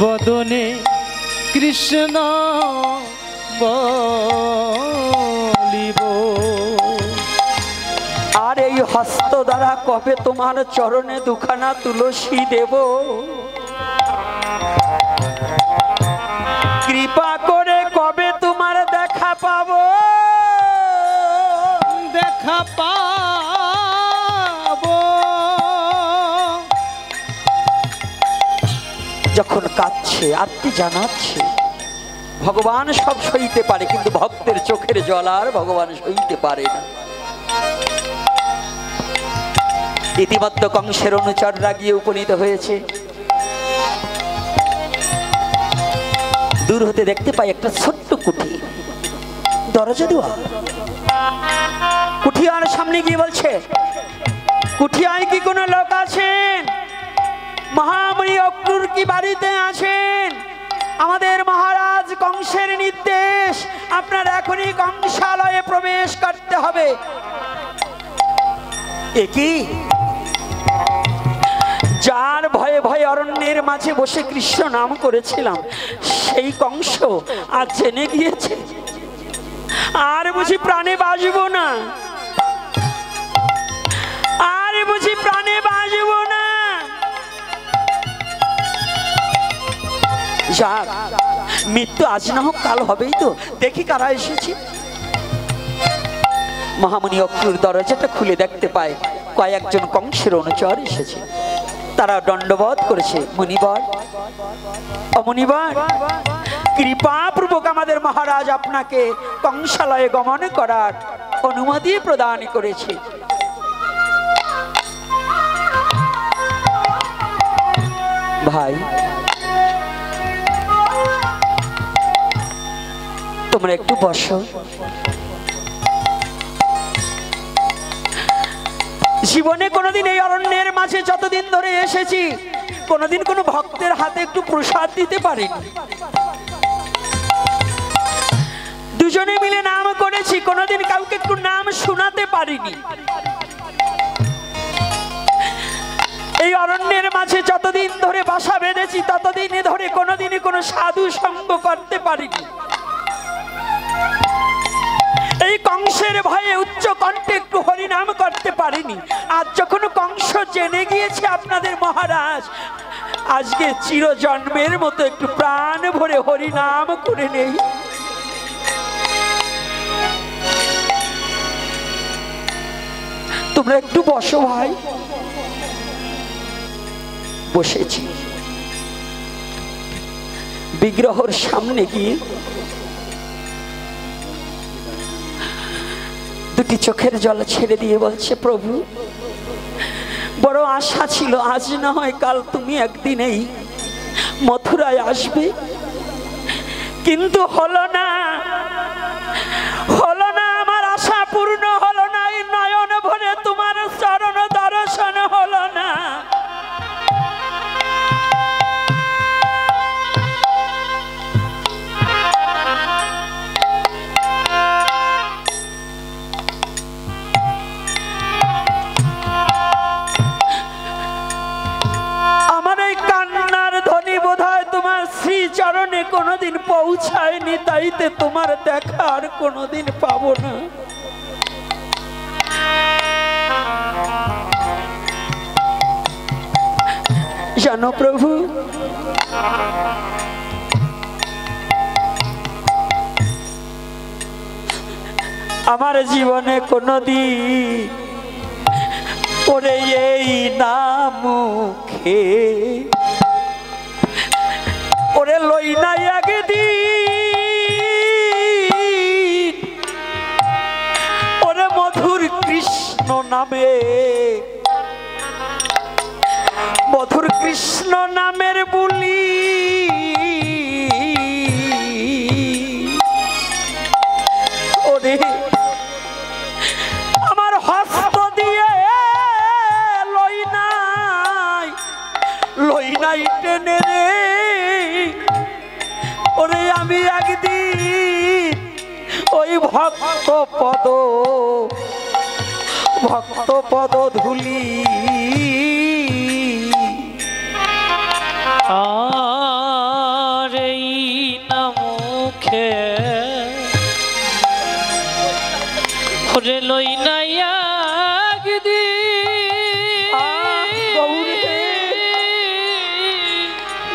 B: বদনে কৃষ্ণ বলিব।
A: আর এই হস্ত দ্বারা কবে তোমার চরণে দুখানা তুলসী দেব? কৃপা করে কবে তোমার দেখা পাবো?
B: দেখা পাবো।
A: যখন কাঁদছে, আরতি জানাচ্ছে, ভগবান সব সইতে পারে, কিন্তু ভক্তের চোখের জল আর ভগবান সইতে পারে না। ইতিমধ্যে কংসের অনুচররা গিয়ে উপনীত হয়েছে। দূর হতে দেখতে পাই একটা ছোট্ট কুঠি, দরজা দেওয়া। কুঠিয়ার সামনে গিয়ে বলছে, কুঠিয়ায় কি কোনো লোক আছেন? মহামুনি অক্রূর কি বাড়িতে আছেন? আমাদের মহারাজ কংসের নির্দেশ, আপনার এখনই কংসালয়ে প্রবেশ করতে হবে। একই যার ভয়ে ভয়ে অরণ্যের মাঝে বসে কৃষ্ণ নাম করেছিলাম, সেই কংস আজ জেনে গিয়েছে, আর বুঝি প্রাণে বাঁচব না, আর বুঝি প্রাণে বাঁচব না। যাক, মৃত্যু আজ না হোক কাল হবেই, তো দেখি কারা এসেছে। মহামুনি অক্রূর দরজাটা খুলে দেখতে পায় কয়েকজন কংসের অনুচর এসেছে। তারা দণ্ডবোধ করেছে, মুনিবর, অমুনিবর, কৃপাপূর্বক আমাদের মহারাজ আপনাকে কংসালয়ে গমন করার অনুমতি প্রদান করেছে। ভাই, তোমরা একটু বসো। জীবনে কোনোদিন এই অরণ্যের মাঝে যতদিন ধরে এসেছি, কোনোদিন কোনো ভক্তের হাতে একটু প্রসাদ দিতে পারিনি। দুজনে মিলে নাম করেছি, কোনোদিন কাউকে একটু নাম শোনাতে পারিনি। এই অরণ্যের মাঝে যতদিন ধরে বাসা বেঁধেছি ততদিন ধরে কোনোদিনই কোনো সাধু সঙ্গ করতে পারিনি। এই কংসের ভয়ে উচ্চ কণ্ঠে একটু হরিনাম করতে পারিনি। আজ যখন কংস জেনে গিয়েছে আপনাদের মহারাজ, আজকে চিরজন্মের মতো একটু প্রাণ ভরে হরিনাম করে নেই। তোমরা একটু বসো ভাই। বসেছি। বিগ্রহর সামনে গিয়ে দুটি চোখের জল ছেড়ে দিয়ে বলছে, প্রভু বড় আশা ছিল আজ না হয় কাল তুমি একদিন এই মথুরায় আসবে, কিন্তু হলো না, হলো না, আমার আশা পূর্ণ হলো না। এই নয়ন ভরে তোমার চরণ দর্শন হলো না। চরণে কোনোদিন পৌঁছায়নি, তাইতে তোমার দেখা আর কোনোদিন পাবো না। জানো প্রভু, আমার জীবনে কোনোদিন ওরে এই না মুখে ওরে লই নাই একদিন ওরে মধুর কৃষ্ণ নামে, মধুর কৃষ্ণ নামের বুলি ওরে আমার হস্ত দিয়ে লই নাই টেনে রে। ওরে আমি একদিন ওই ভক্ত পদ ধুলি
B: আর এই না মুখে ওরে লই নাই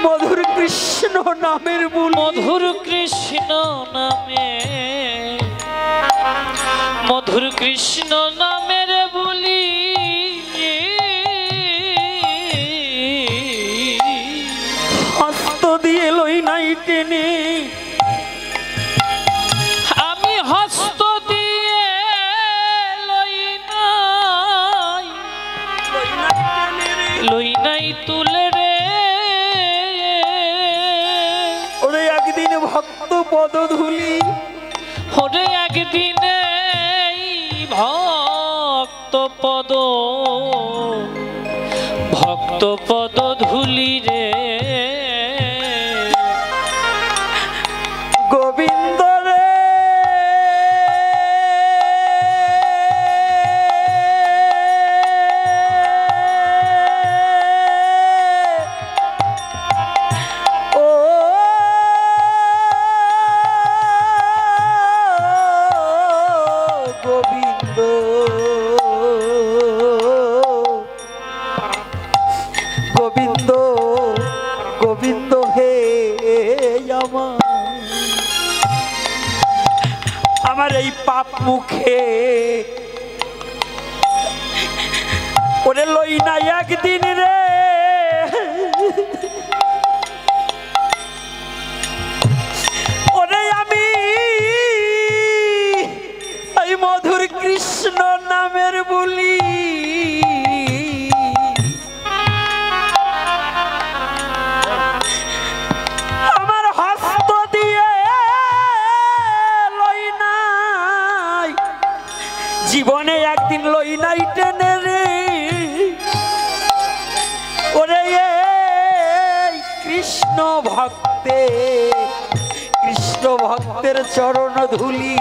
A: মধুর কৃষ্ণ নামের বুলি,
B: মধুর কৃষ্ণ নামে, মধুর কৃষ্ণ নামের বুলি
A: হস্ত দিয়ে লই নাই টেনে,
B: আমি হস্ত দিয়ে লই নাই তুলে রে।
A: ওরে একদিন ভক্ত পদ ধুলি,
B: ওরে একদিন ভক্ত পদ ধুলি রে।
A: গোবিন্দ রে ও গোবিন্দ, গোবিন্দ গোবিন্দ হে আমার এই পাপ মুখে ওরে লই না একদিন রে। ওরে আমি এই মধুর কৃষ্ণ নামের বুলি আমার হস্ত দিয়ে লই নাই, জীবনে একদিন লই নাই টেনে রে। ওরে কৃষ্ণ ভক্তে কৃষ্ণ ভক্তের চরণ ধুলি।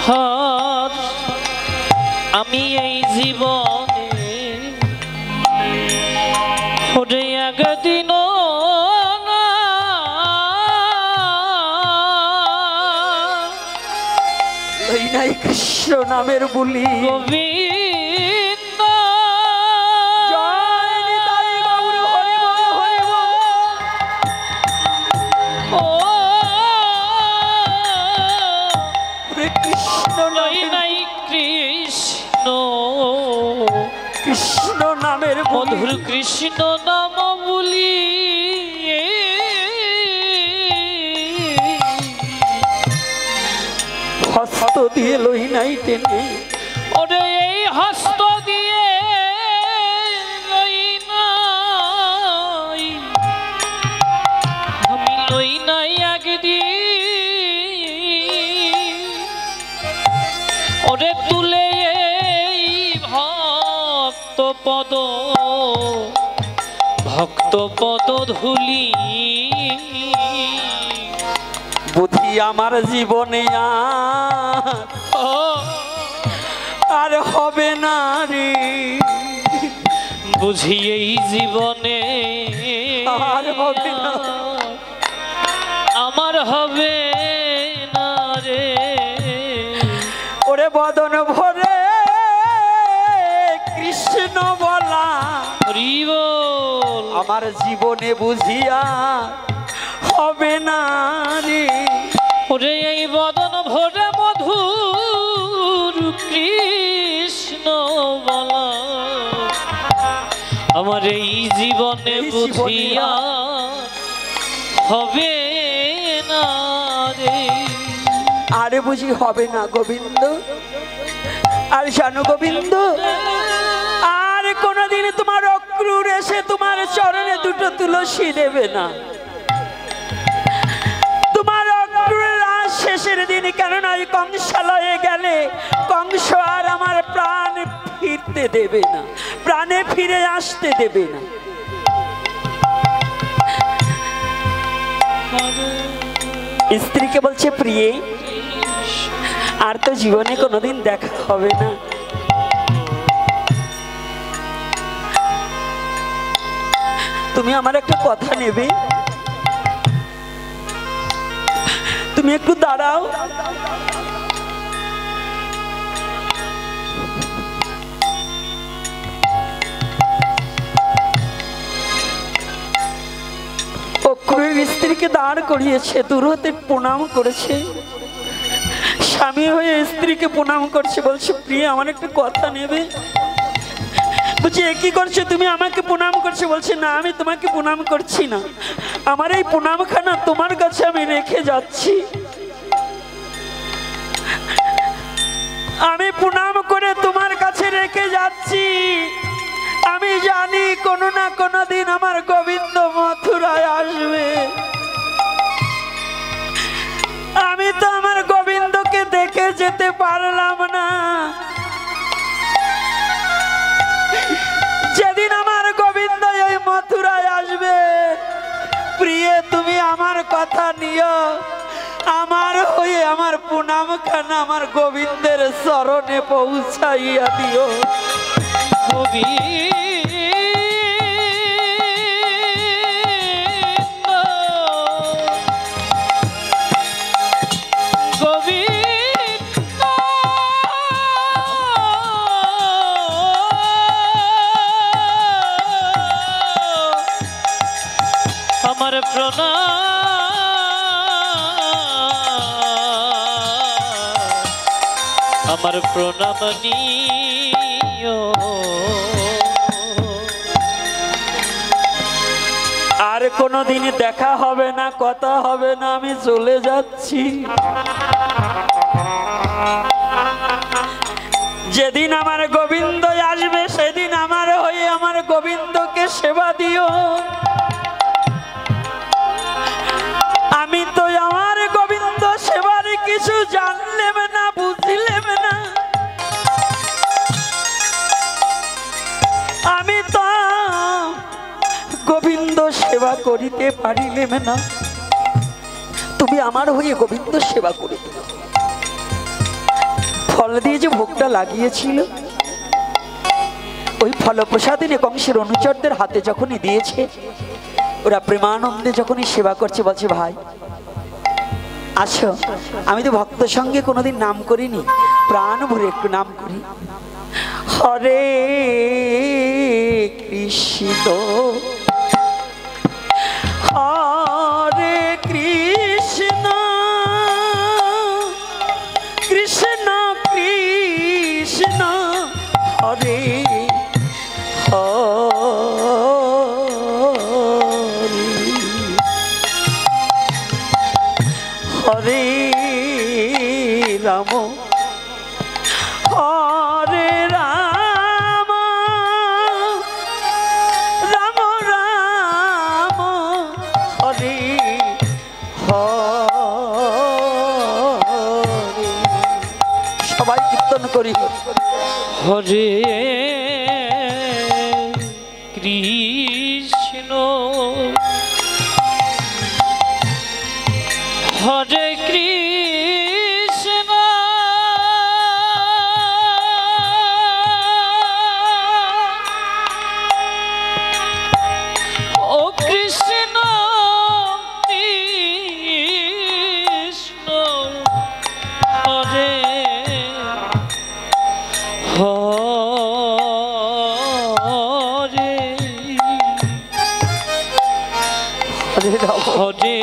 B: হার আমি এই জীবনে ওরে একদিন
A: এই নাই কৃষ্ণ নামের বুলি।
B: গোবিন্দ
A: জয় নিতাই গৌর হরি বল, হরি বল।
B: ও
A: ওরে কৃষ্ণ
B: লই
A: নামের,
B: নাই কৃষ্ণ
A: কৃষ্ণ নামের বুলি।
B: মধুর কৃষ্ণ নাম বলি
A: হস্ত দিয়ে লই নাই টেনে,
B: ওরে এই হস্ত দিয়ে লই নাই, আমি লই নাই একদিন ওরে তুলে এই ভক্ত পদ ধুলি।
A: বুঝি আমার জীবনে আর হবে না রে,
B: বুঝি এই জীবনে
A: আর হবে না,
B: আমার হবে না রে।
A: ওরে বদন ভরে কৃষ্ণ বলা
B: হরি বল।
A: আমার জীবনে বুঝিয়া হবে না রে।
B: ওরে এই বদন ভরে মধুর কৃষ্ণ বলা আমার এই জীবনে বুঝিয়া হবে না রে।
A: আরে বুঝি হবে না গোবিন্দ, আর জানো গোবিন্দ, আর কোনদিন তোমার অক্রুর এসে তোমার চরণে দুটো তুলসী দেবে না। তোমার অক্রুরের আজ শেষের দিন, কেননা ওই কংসালয়ে গেলে কংস আর আমার প্রাণ ফিরতে দেবে না, প্রাণে ফিরে আসতে দেবে না। স্ত্রীকে বলছে, প্রিয়ে আর তো জীবনে কোনোদিন দেখা হবে না, তুমি আমার একটা কথা নেবে, তুমি একটু দাঁড়াও। অক্রুরের স্ত্রীকে দাঁড় করিয়েছে, দূর হতে প্রণাম করেছে, স্বামী হয়ে স্ত্রীকে প্রণাম করছে, বলছে প্রিয় আমার একটা কথা নেবে। বলছি এ কি করছো তুমি, আমাকে প্রণাম করছে? বলছে না, আমি তোমাকে প্রণাম করছি না, আমার এই প্রণামখানা তোমার কাছে আমি রেখে যাচ্ছি। আমি প্রণাম করে তোমার কাছে রেখে যাচ্ছি, আমি জানি কোনো না কোনো দিন আমার গোবিন্দ মথুরায় আসবে। আমি তো আমার গোবিন্দকে দেখে যেতে পারলাম না, যেদিন আমার গোবিন্দ এই মথুরায় আসবে, প্রিয় তুমি আমার কথা নিও, আমার হয়ে আমার প্রণামখানা আমার গোবিন্দের চরণে পৌঁছাইয়া দিও।
B: আমার প্রণাম নিও।
A: আর কোনোদিন দেখা হবে না, কথা হবে না, আমি চলে যাচ্ছি। যেদিন আমার গোবিন্দ আসবে সেদিন আমার হয়ে আমার গোবিন্দকে সেবা দিও। আমি তো আমার গোবিন্দ সেবার কিছু জানলেম না, বুঝলেম না, আমি তো গোবিন্দ সেবা সেবা করিতে পারিলেম না, তুমি আমার হয়ে গোবিন্দ সেবা করে দিও। ফল দিয়ে যে ভোগটা লাগিয়েছিল, ওই ফলপ্রসাদিনী কংসের অনুচরদের হাতে যখনই দিয়েছে, ওরা প্রেমানন্দে যখনই সেবা করছে, বলছে ভাই আসো, আমি তো ভক্ত সঙ্গে কোনোদিন নাম করিনি, প্রাণ ভরে একটু নাম করি। হরে কৃষ্ণ হরে কৃষ্ণ কৃষ্ণ কৃষ্ণ হরে হরে রাম হরে রাম রাম রাম হরে হরে। সবাই কীর্তন করি।
B: হরে কৃষ্ণ হরে কৃষ্ণ ও কৃষ্ণ কৃষ্ণ হরে হরে
A: হরে রাম
B: হরে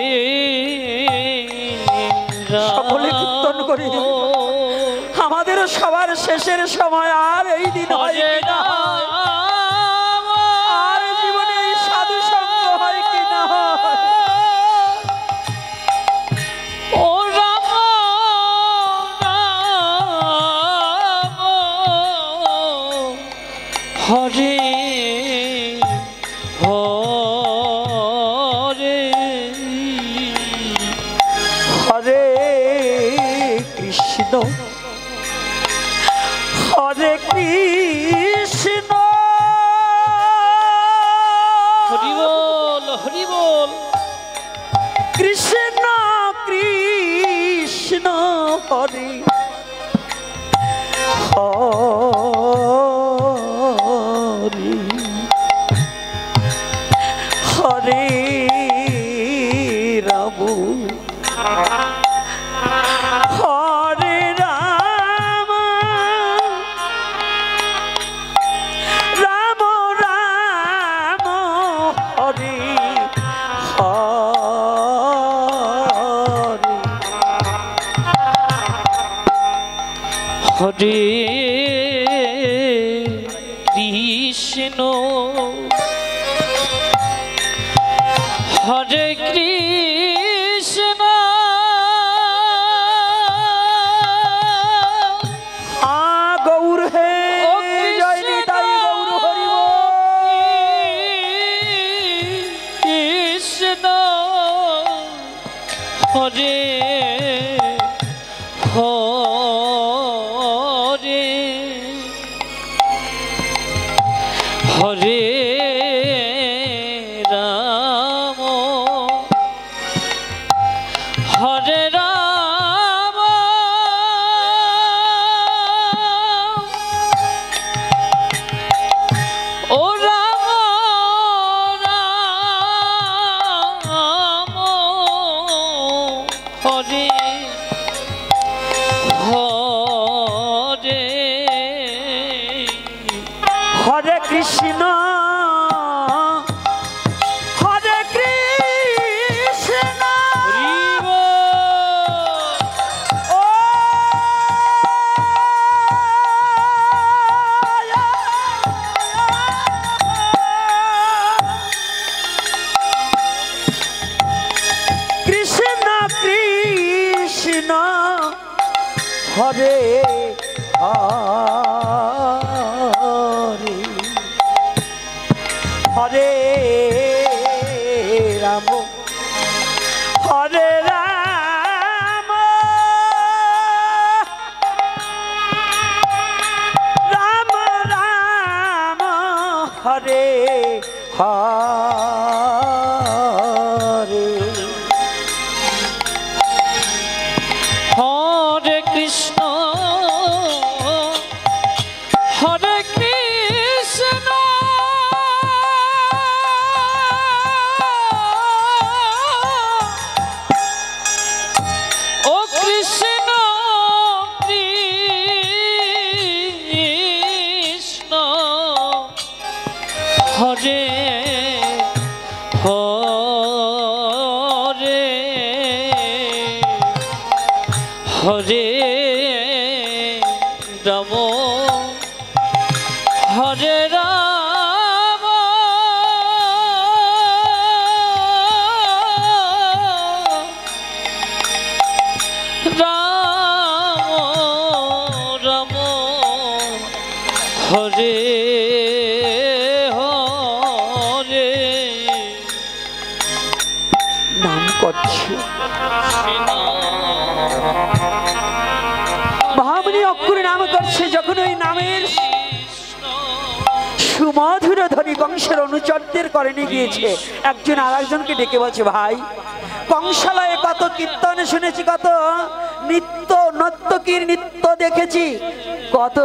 A: সকলে কীর্তন করি। আমাদেরও সবার শেষের সময় আর এই দিন হয় কিনা, আর জীবনে এই সাধু সঙ্গ হয় কিনা।
B: ও রাম হরে হরে
A: হরে কৃষ্ণ হরে কৃষ্ণ
B: হরি বল হরি বল
A: কৃষ্ণ কৃষ্ণ হরে হরে হরে রাম হরে রাম রাম রাম হরে হরে।
B: হরে কৃষ্ণ হরে কৃষ্ণ
A: গৌর হে
B: ও
A: জয় নিতাই গৌর হরি বল।
B: কৃষ্ণ হরে হরে হরে রাম হরে রাম ও রাম রাম হরে হরে
A: হরে কৃষ্ণ হরে কৃষ্ণ
B: হরি বল।
A: ও কৃষ্ণ কৃষ্ণ হরে হরে হরে রাম হরে রাম রাম রাম হরে হরে
B: হরে রাম হরে রাম রাম রাম হরে হরে
A: নাম করছে মহামণি অক্ষরে নাম করছে। যখন ওই নামের সুমধুর ধ্বনি কংসের অনুচরদের করে নিয়ে গিয়েছে, একজন আর একজনকে ডেকে বলছে, ভাই কংসালয়ে কত কীর্তন শুনেছি, কত নৃত্য নর্তকীর নৃত্য দেখেছি, কত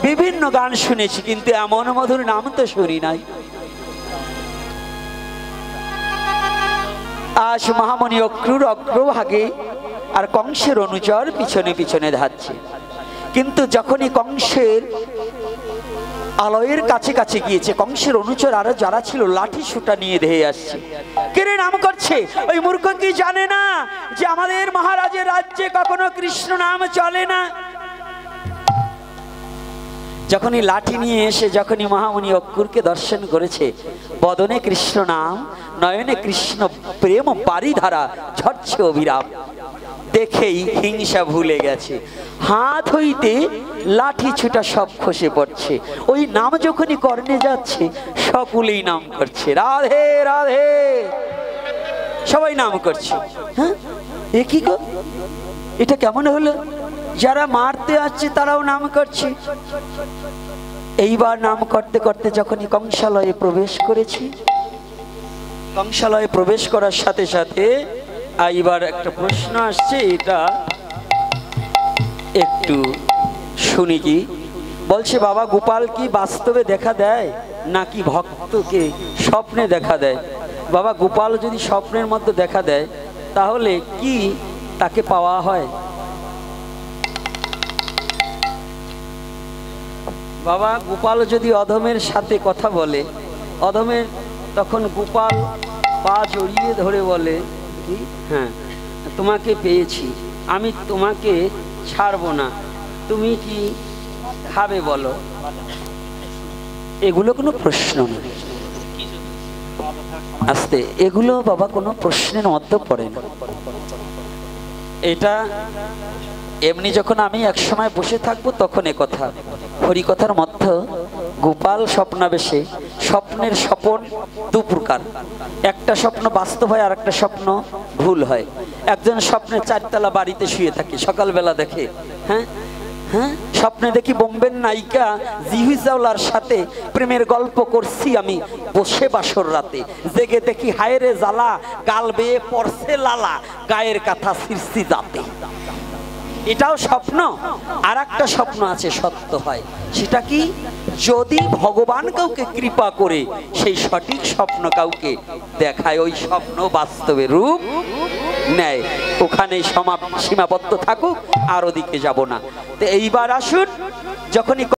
A: বিভিন্ন গান শুনেছি, কিন্তু এমন মধুর নাম তো শুনি নাই। আজ মহামণি অক্রুর অগ্রভাগে আর কংসের অনুচর পিছনে পিছনে ধাচ্ছে। কিন্তু যখনই কংসের আলয়ের কাছে কাছে গিয়েছে, কংসের অনুচর আরো যারা ছিল লাঠি সুটা নিয়ে ধেয়ে আসছে। কেড়ে নাম করছে, ওই মূর্খ কি জানে না যে আমাদের মহারাজের রাজ্যে কখনো কৃষ্ণ নাম চলে না। যখনই লাঠি নিয়ে এসে যখনই মহামণি অক্রুরকে দর্শন করেছে, বদনে কৃষ্ণ নাম, নয়নে কৃষ্ণ প্রেম বারিধারা ঝরছে অবিরাম, দেখেই হিংসা ভুলে গেছে। হাত হইতে লাঠি ছুটা সব খসে পড়ছে। ওই নাম যখনই কর্ণে যাচ্ছে, সকলেই নাম করছে, রাধে রাধে, সবাই নাম করছে। হ্যাঁ, এ কি গো, এটা কেমন হলো? যারা মারতে আসছে তারাও নাম করছে। এইবার নাম করতে করতে যখনই কংসালয়ে প্রবেশ করেছি, কংসালয়ে প্রবেশ করার সাথে সাথে এইবার একটা প্রশ্ন আসছে, এটা একটু শুনি। কি বলছে, বাবা গোপাল কি বাস্তবে দেখা দেয় নাকি ভক্তকে স্বপ্নে দেখা দেয়? বাবা গোপাল যদি স্বপ্নের মধ্যে দেখা দেয় তাহলে কি তাকে পাওয়া হয়? বাবা গোপাল যদি অধমের সাথে কথা বলে, অধমের তখন গোপাল পা জড়িয়ে ধরে বলে কি, হ্যাঁ তোমাকে পেয়েছি, আমি তোমাকে ছাড়বো না, তুমি কি খাবে বলো? এগুলো কোনো প্রশ্ন না, আস্তে, এগুলো বাবা কোনো প্রশ্নের মধ্যে পড়ে না। এটা এমনি যখন আমি এক সময় বসে থাকবো তখন এ কথা। হরিকথার মধ্যে গোপাল স্বপ্নাবেশে, স্বপ্নের স্বপন দু প্রকার, একটা স্বপ্ন বাস্তব হয় আর একটা স্বপ্ন ভুল হয়। একজন স্বপ্নে চারতলা বাড়িতে শুয়ে থাকে, সকালবেলা দেখে, হ্যাঁ হ্যাঁ স্বপ্নে দেখি বোম্বের নায়িকা জিহি চাওলার সাথে প্রেমের গল্প করছি আমি বসে বাসর রাতে, জেগে দেখি হায়রে জ্বালা, গাল বেয়ে পড়ছে লালা, গায়ের কাঁথা ছিঁড়ছি যাতে। এটাও স্বপ্ন। আর একটা স্বপ্ন আছে সত্য হয়, সেটা কি, যদি ভগবান কাউকে কৃপা করে সেই সঠিক স্বপ্ন কাউকে দেখায়, ওই স্বপ্ন বাস্তবে রূপ নেয়। ওখানে সীমাবদ্ধ থাকুক, আর ওদিকে যাব না। তো এইবার আসুন, যখনই